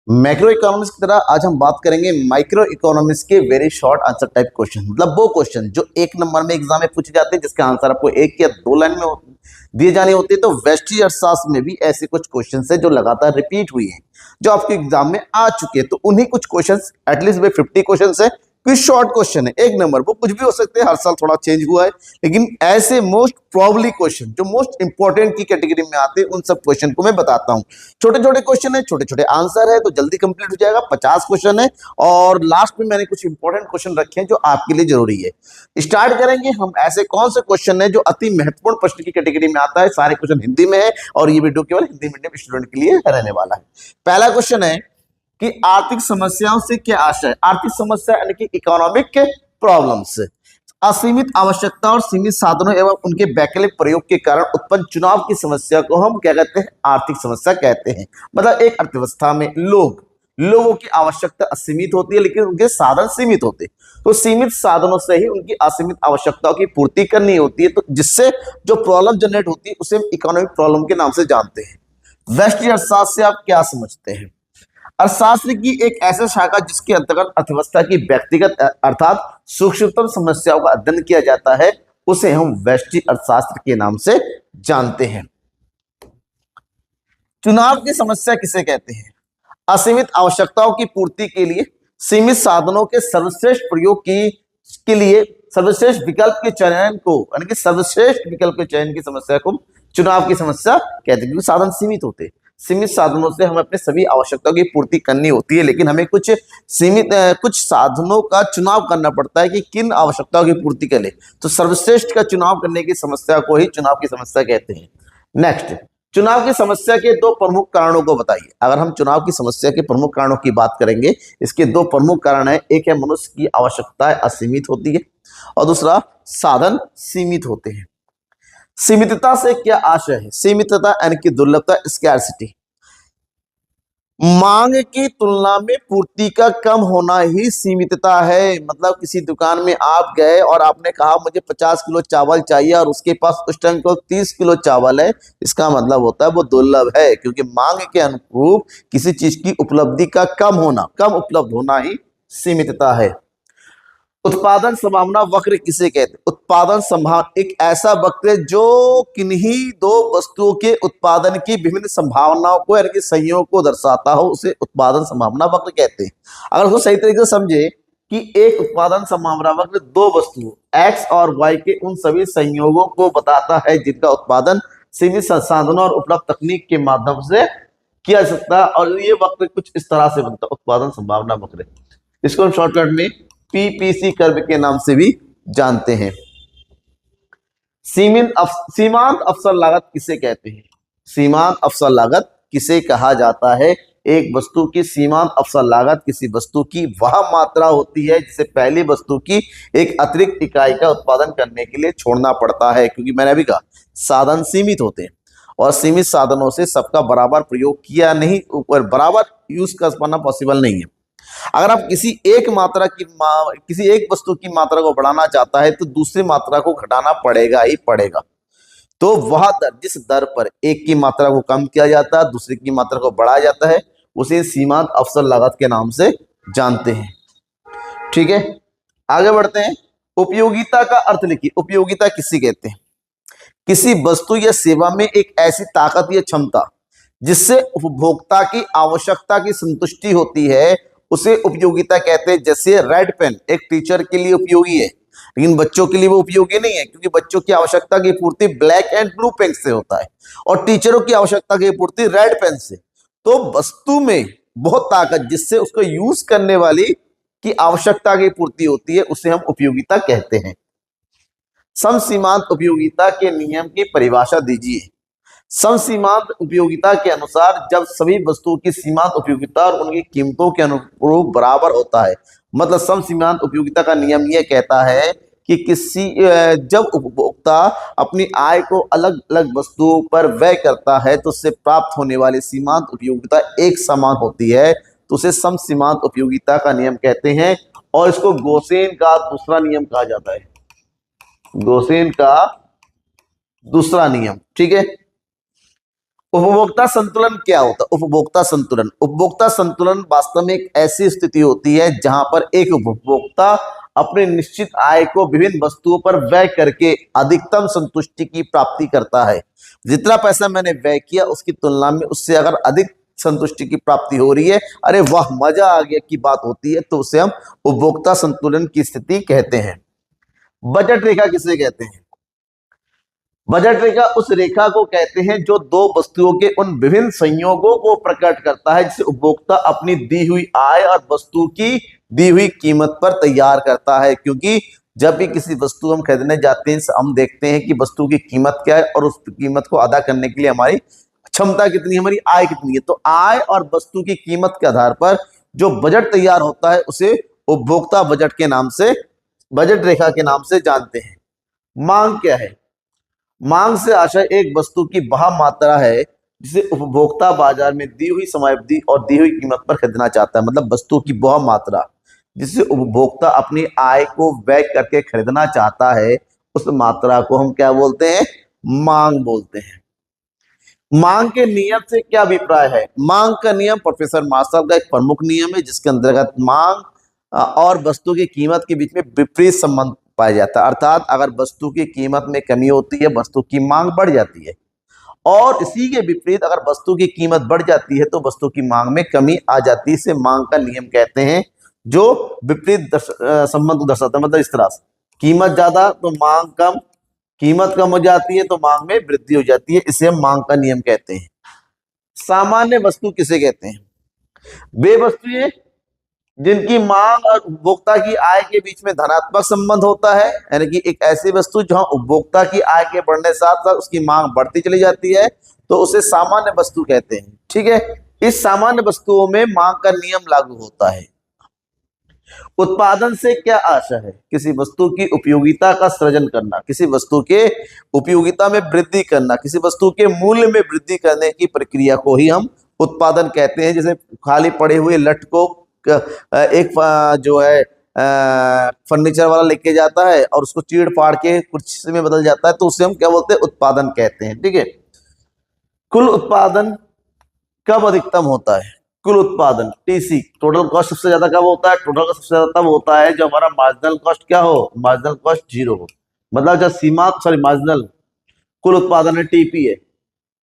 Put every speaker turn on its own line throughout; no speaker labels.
Macro economics की तरह आज हम बात करेंगे माइक्रो इकोनॉमिक्स के very short answer type question, मतलब वो क्वेश्चन जो एक नंबर में एग्जाम में पूछे जाते हैं, जिसका आंसर आपको एक या दो लाइन में दिए जाने होते हैं। तो वेस्टर्न अर्थशास्त्र में भी ऐसे कुछ क्वेश्चन है जो लगातार रिपीट हुई हैं, जो आपके एग्जाम में आ चुके हैं। तो उन्हीं कुछ क्वेश्चन, एटलीस्ट वे 50 क्वेश्चन है, कुछ शॉर्ट क्वेश्चन है, एक नंबर, वो कुछ भी हो सकते हैं, हर साल थोड़ा चेंज हुआ है, लेकिन ऐसे मोस्ट प्रॉब्ली क्वेश्चन जो मोस्ट इंपॉर्टेंट की कैटेगरी में आते हैं, उन सब क्वेश्चन को मैं बताता हूं। छोटे छोटे क्वेश्चन है, छोटे छोटे आंसर है, तो जल्दी कंप्लीट हो जाएगा। 50 क्वेश्चन है और लास्ट में मैंने कुछ इंपॉर्टेंट क्वेश्चन रखे हैं जो आपके लिए जरूरी है। स्टार्ट करेंगे हम। ऐसे कौन से क्वेश्चन है जो अति महत्वपूर्ण प्रश्न की कैटेगरी में आता है? सारे क्वेश्चन हिंदी में है और ये वीडियो केवल हिंदी मीडियम स्टूडेंट के लिए रहने वाला है। पहला क्वेश्चन है कि आर्थिक समस्याओं से क्या आशय है? आर्थिक समस्या यानी कि इकोनॉमिक प्रॉब्लम्स। असीमित आवश्यकता और सीमित साधनों एवं उनके वैकल्पिक प्रयोग के कारण उत्पन्न चुनाव की समस्या को हम क्या कहते हैं? आर्थिक समस्या कहते हैं। मतलब एक अर्थव्यवस्था में लोगों की आवश्यकता असीमित होती है, लेकिन उनके साधन सीमित होते हैं। तो सीमित साधनों से ही उनकी असीमित आवश्यकताओं की पूर्ति करनी होती है, तो जिससे जो प्रॉब्लम जनरेट होती है उसे हम इकोनॉमिक प्रॉब्लम के नाम से जानते हैं। वेस्टर्न अर्थशास्त्र से आप क्या समझते हैं? अर्थशास्त्र की एक ऐसा शाखा जिसके अंतर्गत अर्थव्यवस्था की व्यक्तिगत अर्थात सूक्ष्मतम समस्याओं का अध्ययन किया जाता है, उसे हम व्यष्टि अर्थशास्त्र के नाम से जानते हैं। चुनाव की समस्या किसे कहते हैं? असीमित आवश्यकताओं की पूर्ति के लिए सीमित साधनों के सर्वश्रेष्ठ प्रयोग के लिए सर्वश्रेष्ठ विकल्प के चयन को, यानी कि सर्वश्रेष्ठ विकल्प के चयन की समस्या को चुनाव की समस्या कहते हैं, क्योंकि साधन सीमित होते हैं। सीमित साधनों से हमें अपने सभी आवश्यकताओं की पूर्ति करनी होती है, लेकिन हमें कुछ कुछ साधनों का चुनाव करना पड़ता है कि किन आवश्यकताओं की पूर्ति करें। तो सर्वश्रेष्ठ का चुनाव करने की समस्या को ही चुनाव की समस्या कहते हैं। नेक्स्ट, चुनाव की समस्या के दो प्रमुख कारणों को बताइए। अगर हम चुनाव की समस्या के प्रमुख कारणों की बात करेंगे, इसके दो प्रमुख कारण है। एक है मनुष्य की आवश्यकताएं असीमित होती है और दूसरा साधन सीमित होते हैं। सीमितता से क्या आशय है? सीमितता यानी कि दुर्लभता, स्कैर्सिटी। मांग की तुलना में पूर्ति का कम होना ही सीमितता है। मतलब किसी दुकान में आप गए और आपने कहा मुझे 50 किलो चावल चाहिए और उसके पास उस टाइम को 30 किलो चावल है, इसका मतलब होता है वो दुर्लभ है, क्योंकि मांग के अनुरूप किसी चीज की उपलब्धि का कम उपलब्ध होना ही सीमितता है। उत्पादन संभावना वक्र किसे कहते हैं? उत्पादन संभावना एक ऐसा वक्र जो किन्हीं दो वस्तुओं के उत्पादन की विभिन्न संभावनाओं को, यानी कि संयोग को दर्शाता हो, उसे उत्पादन संभावना वक्र कहते हैं। अगर उसको सही तरीके से समझे कि एक उत्पादन संभावना वक्र दो वस्तुओं एक्स और वाई के उन सभी संयोगों को बताता है जिनका उत्पादन सीमित संसाधनों और उपलब्ध तकनीक के माध्यम से किया जा सकता है, और ये वक्र कुछ इस तरह से बनता है, उत्पादन संभावना वक्र। इसको हम शॉर्टकट में पीपीसी कर्व के नाम से भी जानते हैं। सीमांत अवसर लागत किसे कहते हैं? सीमांत अवसर लागत किसे कहा जाता है? एक वस्तु की सीमांत अवसर लागत किसी वस्तु की वह मात्रा होती है जिसे पहली वस्तु की एक अतिरिक्त इकाई का उत्पादन करने के लिए छोड़ना पड़ता है, क्योंकि मैंने अभी कहा साधन सीमित होते हैं और सीमित साधनों से सबका बराबर प्रयोग किया नहीं, बराबर यूज कर पाना पॉसिबल नहीं है। अगर आप किसी एक वस्तु की मात्रा को बढ़ाना चाहता है तो दूसरी मात्रा को घटाना पड़ेगा ही पड़ेगा। तो वह दर, जिस दर पर एक की मात्रा को कम किया जाता है, दूसरी की मात्रा को बढ़ाया जाता है, उसे सीमांत अवसर लागत के नाम से जानते हैं। ठीक है, आगे बढ़ते हैं। उपयोगिता का अर्थ लिखिए। उपयोगिता किसे कहते हैं? किसी वस्तु या सेवा में एक ऐसी ताकत या क्षमता जिससे उपभोक्ता की आवश्यकता की संतुष्टि होती है, उसे उपयोगिता कहते हैं। जैसे रेड पेन एक टीचर के लिए उपयोगी है, लेकिन बच्चों के लिए वो उपयोगी नहीं है, क्योंकि बच्चों की आवश्यकता की पूर्ति ब्लैक एंड ब्लू पेन से होता है और टीचरों की आवश्यकता की पूर्ति रेड पेन से। तो वस्तु में बहुत ताकत जिससे उसको यूज करने वाली की आवश्यकता की पूर्ति होती है, उसे हम उपयोगिता कहते हैं। समसीमांत उपयोगिता के नियम की परिभाषा दीजिए। समसीमांत उपयोगिता के अनुसार जब सभी वस्तुओं की सीमांत उपयोगिता और उनकी कीमतों के अनुरूप बराबर होता है। मतलब समसीमांत उपयोगिता का नियम यह कहता है कि जब उपभोक्ता अपनी आय को अलग अलग वस्तुओं पर व्यय करता है तो उससे प्राप्त होने वाली सीमांत उपयोगिता एक समान होती है, तो उसे समसीमांत उपयोगिता का नियम कहते हैं। और इसको गोसेन का दूसरा नियम कहा जाता है। गोसेन का दूसरा नियम, ठीक है। उपभोक्ता संतुलन क्या होता है? उपभोक्ता संतुलन वास्तव में एक ऐसी स्थिति होती है जहां पर एक उपभोक्ता अपने निश्चित आय को विभिन्न वस्तुओं पर व्यय करके अधिकतम संतुष्टि की प्राप्ति करता है। जितना पैसा मैंने व्यय किया उसकी तुलना में उससे अगर अधिक संतुष्टि की प्राप्ति हो रही है, अरे वाह मजा आ गया की बात होती है, तो उसे हम उपभोक्ता संतुलन की स्थिति कहते हैं। बजट रेखा किसे कहते हैं? बजट रेखा उस रेखा को कहते हैं जो दो वस्तुओं के उन विभिन्न संयोगों को प्रकट करता है जिसे उपभोक्ता अपनी दी हुई आय और वस्तु की दी हुई कीमत पर तैयार करता है। क्योंकि जब भी किसी वस्तु हम खरीदने जाते हैं हम देखते हैं कि वस्तु की कीमत क्या है और उस कीमत को अदा करने के लिए हमारी क्षमता कितनी है, हमारी आय कितनी है। तो आय और वस्तु की कीमत के आधार पर जो बजट तैयार होता है उसे उपभोक्ता बजट के नाम से, बजट रेखा के नाम से जानते हैं। मांग क्या है? मांग से आशय एक वस्तु की वह मात्रा है जिसे उपभोक्ता बाजार में दी हुई समयावधि और दी हुई कीमत पर खरीदना चाहता है। मतलब वस्तु की वह मात्रा जिसे उपभोक्ता अपनी आय को व्यय करके खरीदना चाहता है, उस मात्रा को हम क्या बोलते हैं? मांग बोलते हैं। मांग के नियम से क्या अभिप्राय है? मांग का नियम प्रोफेसर मार्शल का एक प्रमुख नियम है जिसके अंतर्गत मांग और वस्तु की कीमत के बीच में विपरीत संबंध पाया जाता है। अर्थात अगर वस्तु की कीमत में कमी होती है वस्तु की मांग बढ़ जाती है, और इसी के विपरीत अगर वस्तु की कीमत बढ़ जाती है तो वस्तु की मांग में कमी आ जाती है। इसे मांग का नियम कहते हैं, जो विपरीत संबंध को दर्शाता है। मतलब इस तरह से कीमत ज्यादा तो मांग कम, कीमत कम हो जाती है तो मांग में वृद्धि हो जाती है। इसे हम मांग का नियम कहते हैं। सामान्य वस्तु किसे कहते हैं? वे वस्तुएं जिनकी मांग और उपभोक्ता की आय के बीच में धनात्मक संबंध होता है, यानी कि एक ऐसी वस्तु जहां उपभोक्ता की आय के बढ़ने साथ साथ उसकी मांग बढ़ती चली जाती है, तो उसे सामान्य वस्तु कहते हैं। ठीक है, इस सामान्य वस्तुओं में मांग का नियम लागू होता है। उत्पादन से क्या आशा है? किसी वस्तु की उपयोगिता का सृजन करना, किसी वस्तु के उपयोगिता में वृद्धि करना, किसी वस्तु के मूल्य में वृद्धि करने की प्रक्रिया को ही हम उत्पादन कहते हैं। जैसे खाली पड़े हुए लठ को एक जो है फर्नीचर वाला लेके जाता है और उसको चीड़ फाड़ के कुर्सी में बदल जाता है, तो उसे हम क्या बोलते हैं? उत्पादन कहते हैं। ठीक है, कुल उत्पादन कब अधिकतम होता है? कुल उत्पादन टीसी, टोटल कॉस्ट सबसे ज्यादा कब होता है? टोटल कॉस्ट सबसे ज्यादा तब होता है जब हमारा मार्जिनल कॉस्ट क्या हो? मार्जिनल कॉस्ट जीरो हो। मतलब जब मार्जिनल कुल उत्पादन है टीपी है,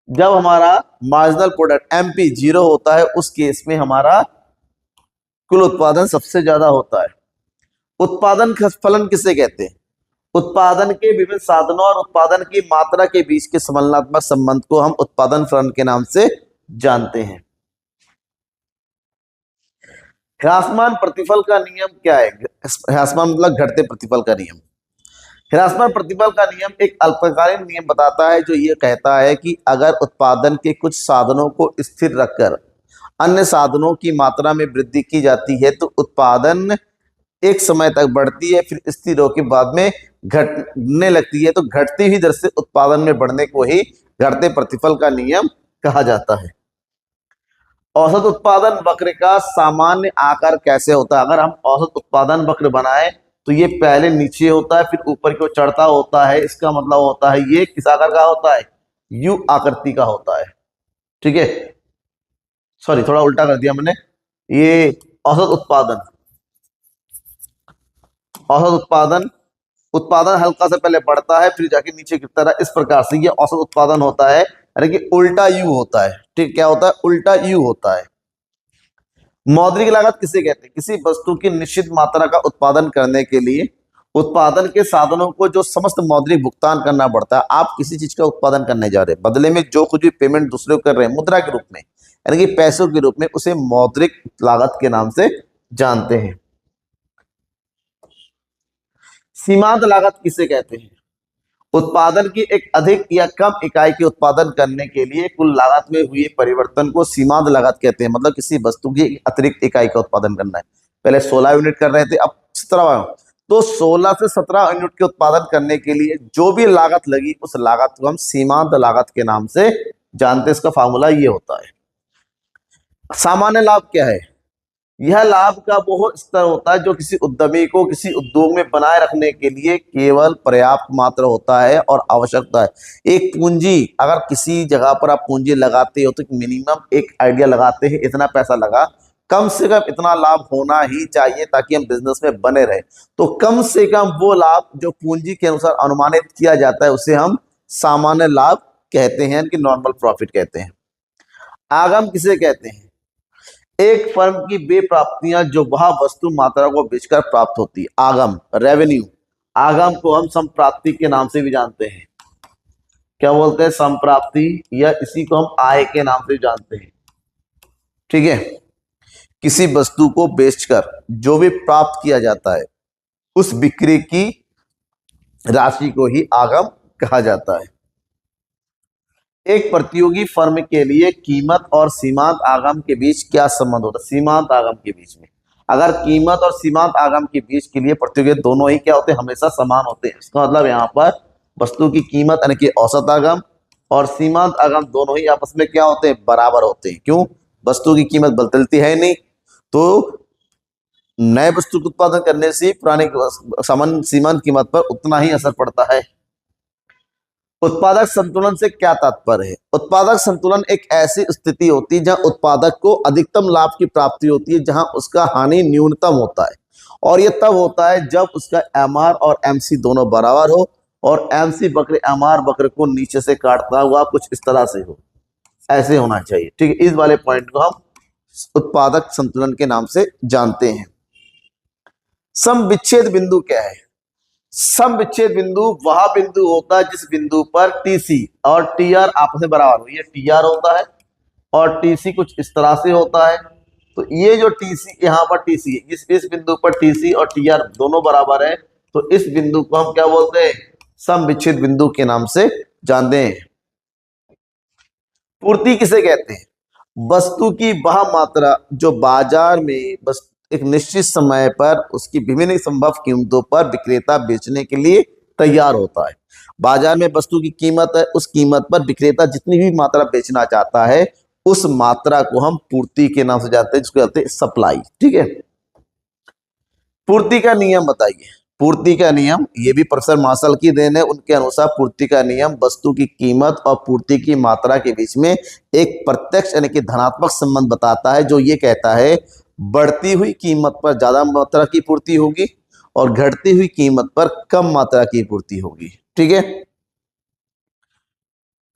जब हमारा मार्जिनल प्रोडक्ट एमपी जीरो होता है, उस केस में हमारा कुल उत्पादन सबसे ज्यादा होता है। उत्पादन फलन किसे कहते हैं? उत्पादन के विभिन्न साधनों और उत्पादन की मात्रा के बीच के समन्वयात्मक संबंध को हम उत्पादन फलन के नाम से जानते हैं। ह्रासमान प्रतिफल का नियम क्या है? ह्रासमान मतलब घटते प्रतिफल का नियम। ह्रासमान प्रतिफल का नियम एक अल्पकालीन नियम बताता है जो ये कहता है कि अगर उत्पादन के कुछ साधनों को स्थिर रखकर अन्य साधनों की मात्रा में वृद्धि की जाती है तो उत्पादन एक समय तक बढ़ती है, फिर स्थिर होकर बाद में घटने लगती है। तो घटती हुई दर से उत्पादन में बढ़ने को ही घटते प्रतिफल का नियम कहा जाता है। औसत उत्पादन वक्र का सामान्य आकार कैसे होता है? अगर हम औसत उत्पादन वक्र बनाएं तो ये पहले नीचे होता है फिर ऊपर की ओर चढ़ता होता है। इसका मतलब होता है ये किस आकार का होता है? यू आकृति का होता है। ठीक है, सॉरी थोड़ा उल्टा कर दिया मैंने। ये औसत उत्पादन, उत्पादन हल्का से पहले बढ़ता है फिर जाके नीचे गिरता है। इस प्रकार से ये औसत उत्पादन होता है, यानी कि उल्टा यू होता है। ठीक, क्या होता है? उल्टा यू होता है। मौद्रिक लागत किसे कहते हैं? किसी वस्तु की निश्चित मात्रा का उत्पादन करने के लिए उत्पादन के साधनों को जो समस्त मौद्रिक भुगतान करना पड़ता है। आप किसी चीज का उत्पादन करने जा रहे हैं, बदले में जो कुछ भी पेमेंट दूसरे को कर रहे हैं मुद्रा के रूप में, यानी कि पैसों के रूप में, उसे मौद्रिक लागत के नाम से जानते हैं। सीमांत लागत किसे कहते हैं? उत्पादन की एक अधिक या कम इकाई के उत्पादन करने के लिए कुल लागत में हुए परिवर्तन को सीमांत लागत कहते हैं। मतलब किसी वस्तु की अतिरिक्त इकाई का उत्पादन करना है। पहले 16 यूनिट कर रहे थे, अब 17, तो 16 से 17 यूनिट के उत्पादन करने के लिए जो भी लागत लगी उस लागत को हम सीमांत लागत के नाम से जानते हैं। इसका फार्मूला ये होता है। सामान्य लाभ क्या है? यह लाभ का वो स्तर होता है जो किसी उद्यमी को किसी उद्योग में बनाए रखने के लिए केवल पर्याप्त मात्र होता है और आवश्यकता है। एक पूंजी, अगर किसी जगह पर आप पूंजी लगाते हो तो मिनिमम एक आइडिया लगाते हैं इतना पैसा लगा, कम से कम इतना लाभ होना ही चाहिए ताकि हम बिजनेस में बने रहे। तो कम से कम वो लाभ जो पूंजी के अनुसार अनुमानित किया जाता है उसे हम सामान्य लाभ कहते हैं कि नॉर्मल प्रॉफिट कहते हैं। आगम किसे कहते हैं? एक फर्म की वे प्राप्तियां जो वह वस्तु मात्रा को बेचकर प्राप्त होती है। आगम, रेवेन्यू। आगम को हम संप्राप्ति के नाम से भी जानते हैं। क्या बोलते हैं? संप्राप्ति, या इसी को हम आय के नाम से जानते हैं। ठीक है, किसी वस्तु को बेचकर जो भी प्राप्त किया जाता है उस बिक्री की राशि को ही आगम कहा जाता है। एक प्रतियोगी फर्म के लिए कीमत और सीमांत आगम के बीच क्या संबंध होता है? सीमांत आगम के बीच में, अगर कीमत और सीमांत आगम के बीच के लिए प्रतियोगी दोनों ही क्या होते हैं? हमेशा समान होते हैं। इसका मतलब यहाँ पर वस्तु की कीमत यानी कि औसत आगम और सीमांत आगम दोनों ही आपस में क्या होते हैं? बराबर होते हैं। क्यों? वस्तु की कीमत बदलती है नहीं, तो नए वस्तु का उत्पादन करने से पुराने सामान्य सीमांत कीमत पर उतना ही असर पड़ता है। उत्पादक संतुलन से क्या तात्पर्य है? उत्पादक संतुलन एक ऐसी स्थिति होती है जहां उत्पादक को अधिकतम लाभ की प्राप्ति होती है, जहां उसका हानि न्यूनतम होता है। और यह तब होता है जब उसका एमआर और एमसी दोनों बराबर हो और एमसी वक्र एमआर वक्र को नीचे से काटता हुआ कुछ इस तरह से हो, ऐसे होना चाहिए। ठीक है, इस वाले पॉइंट को हम उत्पादक संतुलन के नाम से जानते हैं। सम विच्छेद बिंदु क्या है? सम विच्छेद बिंदु वह बिंदु होता है जिस बिंदु पर टीसी और टीआर आपस में बराबर हो। ये टीआर होता है और टीसी कुछ इस तरह से होता है। तो ये जो टीसी, यहाँ पर टीसी, इस बिंदु पर टीसी और टीआर दोनों बराबर है, तो इस बिंदु को हम क्या बोलते हैं? सम विच्छेद बिंदु के नाम से जानते हैं। पूर्ति किसे कहते हैं? वस्तु की वह मात्रा जो बाजार में बस एक निश्चित समय पर उसकी विभिन्न संभव कीमतों पर विक्रेता बेचने के लिए तैयार होता है। बाजार में वस्तु की कीमत है, उस कीमत पर विक्रेता जितनी भी मात्रा बेचना चाहता है उस मात्रा को हम पूर्ति के नाम से जानते हैं, जिसको कहते हैं सप्लाई। ठीक है, पूर्ति का नियम बताइए। पूर्ति का नियम, ये भी प्रोफेसर मार्शल की देन है। उनके अनुसार पूर्ति का नियम वस्तु की कीमत और पूर्ति की मात्रा के बीच में एक प्रत्यक्ष यानी कि धनात्मक संबंध बताता है, जो ये कहता है बढ़ती हुई कीमत पर ज्यादा मात्रा की पूर्ति होगी और घटती हुई कीमत पर कम मात्रा की पूर्ति होगी। ठीक है,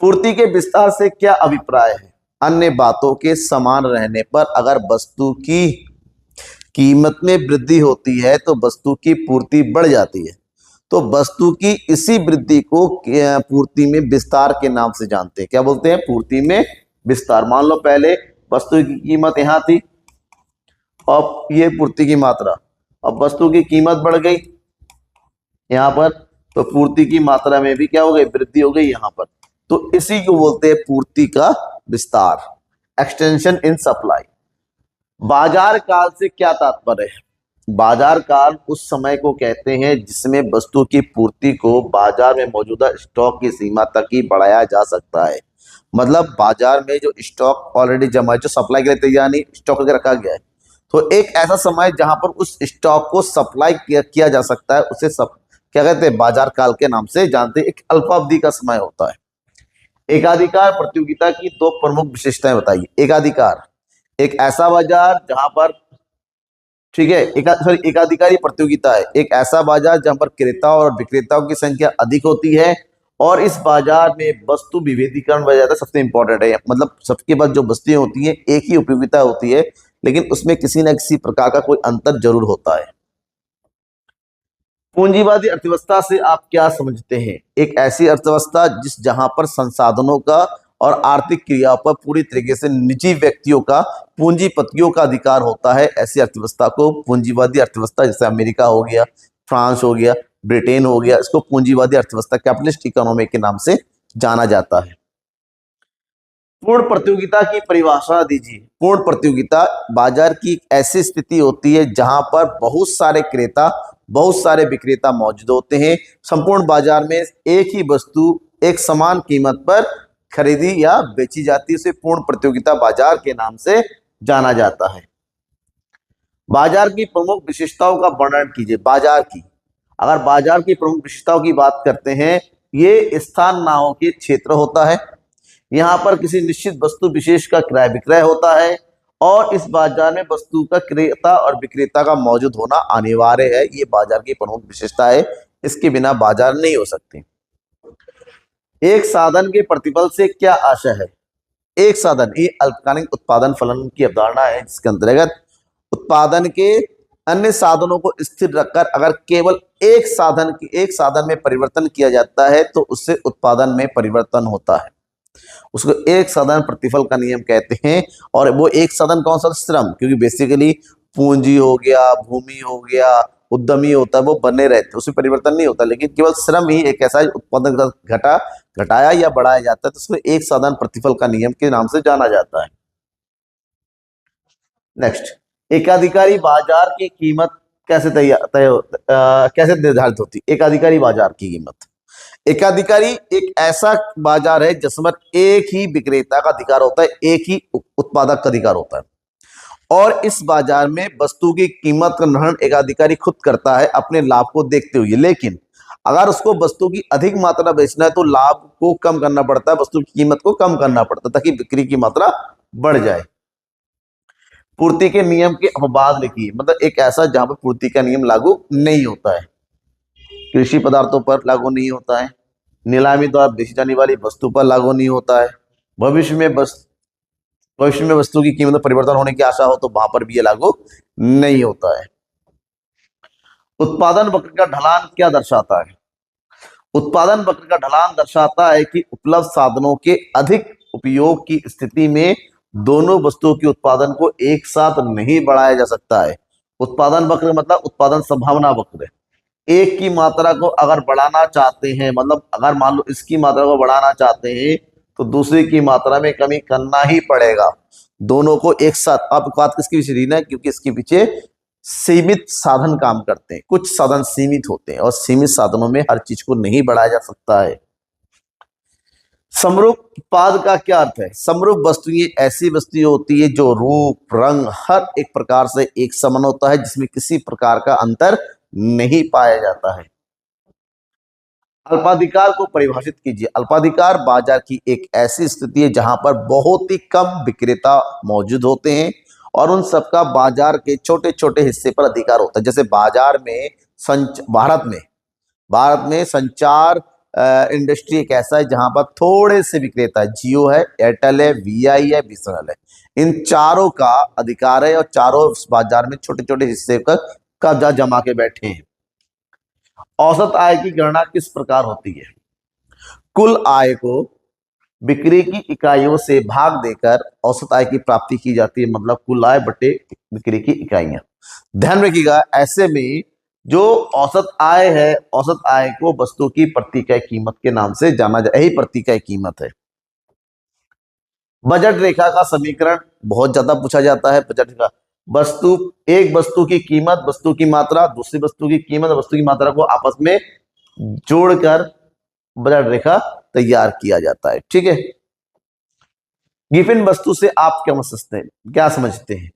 पूर्ति के विस्तार से क्या अभिप्राय है? अन्य बातों के समान रहने पर अगर वस्तु की कीमत में वृद्धि होती है तो वस्तु की पूर्ति बढ़ जाती है। तो वस्तु की इसी वृद्धि को पूर्ति में विस्तार के नाम से जानते हैं। क्या बोलते हैं? पूर्ति में विस्तार। मान लो पहले वस्तु की कीमत यहां थी और ये पूर्ति की मात्रा, अब वस्तु की कीमत बढ़ गई यहां पर, तो पूर्ति की मात्रा में भी क्या हो गई? वृद्धि हो गई यहां पर। तो इसी को बोलते हैं पूर्ति का विस्तार, एक्सटेंशन इन सप्लाई। बाजार काल से क्या तात्पर्य है? बाजार काल उस समय को कहते हैं जिसमें वस्तु की पूर्ति को बाजार में मौजूदा स्टॉक की सीमा तक ही बढ़ाया जा सकता है। मतलब बाजार में जो स्टॉक ऑलरेडी जमा है, जो सप्लाई के लिए तैयार नहीं, स्टॉक करके रखा गया है, तो एक ऐसा समय जहां पर उस स्टॉक को सप्लाई किया जा सकता है, उसे क्या कहते हैं? बाजार काल के नाम से जानते हैं। एक अल्पावधि का समय होता है। एकाधिकार प्रतियोगिता की दो प्रमुख विशेषताएं बताइए। एकाधिकार, एक ऐसा बाजार जहां पर, ठीक है, एकाधिकारी प्रतियोगिता है एक ऐसा बाजार जहां पर क्रेता और विक्रेताओं की संख्या अधिक होती है और इस बाजार में वस्तु विभेदीकरण बढ़ जाता है। सबसे इंपॉर्टेंट है, मतलब सबके पास जो वस्तुएं होती हैं एक ही उपयोगिता होती है, लेकिन उसमें किसी न किसी प्रकार का कोई अंतर जरूर होता है। पूंजीवादी अर्थव्यवस्था से आप क्या समझते हैं? एक ऐसी अर्थव्यवस्था जिस जहां पर संसाधनों का और आर्थिक क्रियाओं पर पूरी तरीके से निजी व्यक्तियों का, पूंजीपतियों का अधिकार होता है। ऐसी अर्थव्यवस्था को पूंजीवादी अर्थव्यवस्था, जैसे अमेरिका हो गया, फ्रांस हो गया, ब्रिटेन हो गया, इसको पूंजीवादी अर्थव्यवस्था, कैपिटलिस्ट इकोनॉमी के नाम से जाना जाता है। पूर्ण प्रतियोगिता की परिभाषा दीजिए। पूर्ण प्रतियोगिता बाजार की ऐसी स्थिति होती है जहां पर बहुत सारे क्रेता, बहुत सारे विक्रेता मौजूद होते हैं। संपूर्ण बाजार में एक ही वस्तु एक समान कीमत पर खरीदी या बेची जाती है। इसे पूर्ण प्रतियोगिता बाजार के नाम से जाना जाता है। बाजार की प्रमुख विशेषताओं का वर्णन कीजिए। बाजार की, अगर बाजार की प्रमुख विशेषताओं की बात करते हैं, ये स्थान नामों के क्षेत्र होता है। यहाँ पर किसी निश्चित वस्तु विशेष का क्रय विक्रय होता है और इस बाजार में वस्तु का क्रेता और विक्रेता का मौजूद होना अनिवार्य है। ये बाजार की प्रमुख विशेषता है, इसके बिना बाजार नहीं हो सकती। एक साधन के प्रतिफल से क्या आशय है? एक साधन, ये अल्पकालिक उत्पादन फलन की अवधारणा है, जिसके अंतर्गत उत्पादन के अन्य साधनों को स्थिर रखकर अगर केवल एक साधन में परिवर्तन किया जाता है तो उससे उत्पादन में परिवर्तन होता है। उसको एक साधन प्रतिफल का नियम कहते हैं। और वो एक साधन कौन सा? श्रम, क्योंकि बेसिकली पूंजी हो गया, भूमि हो गया, उद्यमी होता है, वो बने रहते, उसमें परिवर्तन नहीं होता, लेकिन केवल श्रम ही एक ऐसा उत्पादन घटाया या बढ़ाया जाता है, तो उसको एक साधन प्रतिफल का नियम के नाम से जाना जाता है। नेक्स्ट, एकाधिकारी बाजार की कीमत कैसे निर्धारित होती है? एकाधिकारी बाजार की कीमत, एकाधिकारी एक ऐसा बाजार है जिसमें एक ही विक्रेता का अधिकार होता है, एक ही उत्पादक का अधिकार होता है और इस बाजार में वस्तु की कीमत का निर्धारण एकाधिकारी खुद करता है अपने लाभ को देखते हुए। लेकिन अगर उसको वस्तु की अधिक मात्रा बेचना है तो लाभ को कम करना पड़ता है, वस्तु की कीमत को कम करना पड़ता है ताकि बिक्री की मात्रा बढ़ जाए। पूर्ति के नियम के अपवाद लिखिए, मतलब एक ऐसा जहां पर पूर्ति का नियम लागू नहीं होता है। कृषि पदार्थों पर लागू नहीं होता है, नीलामी द्वारा बेची जाने वाली वस्तु पर लागू नहीं होता है, भविष्य में वस्तु की कीमत में परिवर्तन होने की आशा हो तो वहां पर भी ये लागू नहीं होता है। उत्पादन वक्र का ढलान क्या दर्शाता है? उत्पादन वक्र का ढलान दर्शाता है कि उपलब्ध साधनों के अधिक उपयोग की स्थिति में दोनों वस्तुओं के उत्पादन को एक साथ नहीं बढ़ाया जा सकता है। उत्पादन वक्र मतलब उत्पादन संभावना वक्र। एक की मात्रा को अगर बढ़ाना चाहते हैं, मतलब अगर मान लो इसकी मात्रा को बढ़ाना चाहते हैं तो दूसरी की मात्रा में कमी करना ही पड़ेगा, दोनों को एक साथ। अब बात किसके पीछे रीना है? क्योंकि इसके पीछे सीमित साधन काम करते हैं, कुछ साधन सीमित होते हैं और सीमित साधनों में हर चीज को नहीं बढ़ाया जा सकता है। समरूप उत्पाद का क्या अर्थ है? समरूप वस्तुएं ऐसी वस्तुएं होती है जो रूप रंग हर एक प्रकार से एक समान होता है, जिसमें किसी प्रकार का अंतर नहीं पाया जाता है। अल्पाधिकार को परिभाषित कीजिए। अल्पाधिकार बाजार की एक ऐसी स्थिति है जहां पर बहुत ही कम विक्रेता मौजूद होते हैं और उन सबका बाजार के छोटे छोटे हिस्से पर अधिकार होता है। जैसे बाजार में भारत में संचार इंडस्ट्री एक ऐसा है जहां पर थोड़े से विक्रेता है, जियो है, एयरटेल है, वीआई है, बीएसएनएल है, इन चारों का अधिकार है और चारों उस बाजार में छोटे छोटे हिस्से का कब्जा जमा के बैठे हैं। औसत आय की गणना किस प्रकार होती है? कुल आय को बिक्री की इकाइयों से भाग देकर औसत आय की प्राप्ति की जाती है, मतलब कुल आय बटे बिक्री की इकाइयां। ध्यान रखिएगा, ऐसे में जो औसत आय है, औसत आय को वस्तु की प्रति इकाई कीमत के नाम से जाना जाए, यही प्रति इकाई कीमत है। बजट रेखा का समीकरण बहुत ज्यादा पूछा जाता है। बजट रेखा, एक वस्तु की कीमत, वस्तु की मात्रा, दूसरी वस्तु की कीमत, वस्तु की मात्रा को आपस में जोड़कर बजट रेखा तैयार किया जाता है। ठीक है, गिवन वस्तु से आप क्या समझते हैं?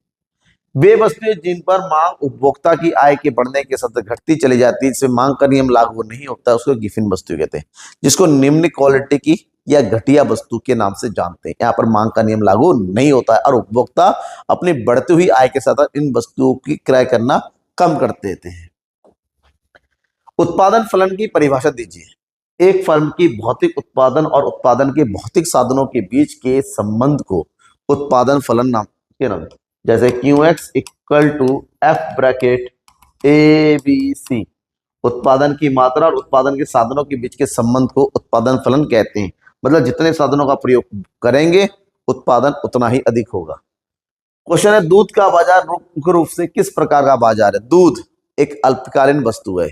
वे वस्तुएं जिन पर मांग उपभोक्ता की आय के बढ़ने के साथ घटती चली जाती है, जिसमें मांग का नियम लागू नहीं होता है, उसको गिवन वस्तु कहते हैं, जिसको निम्न क्वालिटी की या घटिया वस्तु के नाम से जानते हैं। यहाँ पर मांग का नियम लागू नहीं होता है और उपभोक्ता अपनी बढ़ती हुई आय के साथ इन वस्तुओं की क्रय करना कम कर देते हैं। उत्पादन फलन की परिभाषा दीजिए। एक फर्म की भौतिक उत्पादन और उत्पादन के भौतिक साधनों के बीच के संबंध को उत्पादन फलन नाम के नाम, जैसे QX equal to F bracket ABC, उत्पादन की मात्रा और उत्पादन के साधनों के बीच के संबंध को उत्पादन फलन कहते हैं। मतलब जितने साधनों का प्रयोग करेंगे उत्पादन उतना ही अधिक होगा। क्वेश्चन है, दूध का बाजार मुख्य रूप से किस प्रकार का बाजार है? दूध एक अल्पकालीन वस्तु है,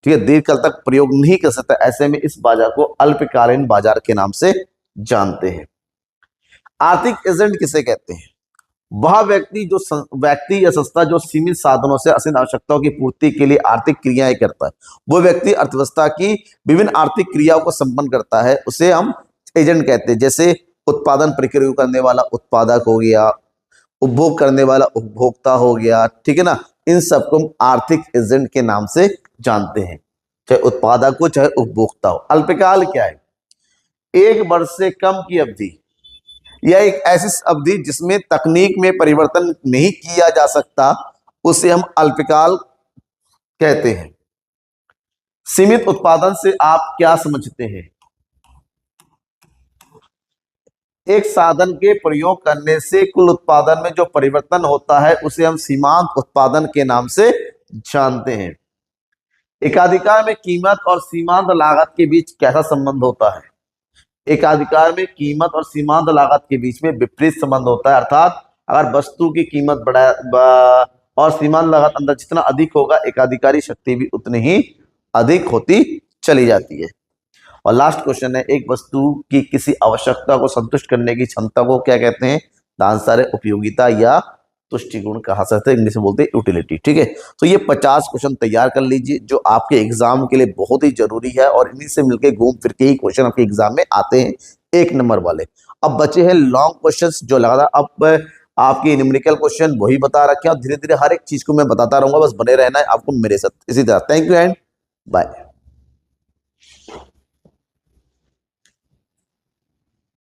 ठीक है, दीर्घकाल तक प्रयोग नहीं कर सकता, ऐसे में इस बाजार को अल्पकालीन बाजार के नाम से जानते हैं। आर्थिक एजेंट किसे कहते हैं? वह व्यक्ति या संस्था जो सीमित साधनों से असीमित आवश्यकताओं की पूर्ति के लिए आर्थिक क्रियाएं करता है। वो व्यक्ति अर्थव्यवस्था की विभिन्न आर्थिक क्रियाओं को संपन्न करता है, उसे हम एजेंट कहते हैं। जैसे उत्पादन प्रक्रिया करने वाला उत्पादक हो गया, उपभोग करने वाला उपभोक्ता हो गया, ठीक है ना। इन सबको हम आर्थिक एजेंट के नाम से जानते हैं, चाहे उत्पादक हो चाहे उपभोक्ता हो। अल्पकाल क्या है? एक वर्ष से कम की अवधि, यह एक ऐसी अवधि जिसमें तकनीक में परिवर्तन नहीं किया जा सकता, उसे हम अल्पकाल कहते हैं। सीमित उत्पादन से आप क्या समझते हैं? एक साधन के प्रयोग करने से कुल उत्पादन में जो परिवर्तन होता है उसे हम सीमांत उत्पादन के नाम से जानते हैं। एकाधिकार में कीमत और सीमांत लागत के बीच कैसा संबंध होता है? एकाधिकार में कीमत और सीमांत लागत के बीच में विपरीत संबंध होता है, अर्थात अगर वस्तु की कीमत और सीमांत लागत अंदर जितना अधिक होगा, एकाधिकारी शक्ति भी उतनी ही अधिक होती चली जाती है। और लास्ट क्वेश्चन है, एक वस्तु की किसी आवश्यकता को संतुष्ट करने की क्षमता को क्या कहते हैं? द आंसर है उपयोगिता या तुष्टि गुण कहा सकते हैं, इंग्लिश में बोलते हैं यूटिलिटी। ठीक है, तो ये 50 क्वेश्चन तैयार कर लीजिए जो आपके एग्जाम के लिए बहुत ही जरूरी है, और इन्हीं से मिलकर घूम फिर के ही क्वेश्चन आपके एग्जाम में आते हैं 1 नंबर वाले। अब बचे हैं लॉन्ग क्वेश्चन जो लगातार अब आपकी न्यूमेरिकल क्वेश्चन वही बता रखे हैं, और धीरे धीरे हर एक चीज को मैं बताता रहूंगा, बस बने रहना है आपको मेरे साथ इसी तरह। Thank you and bye.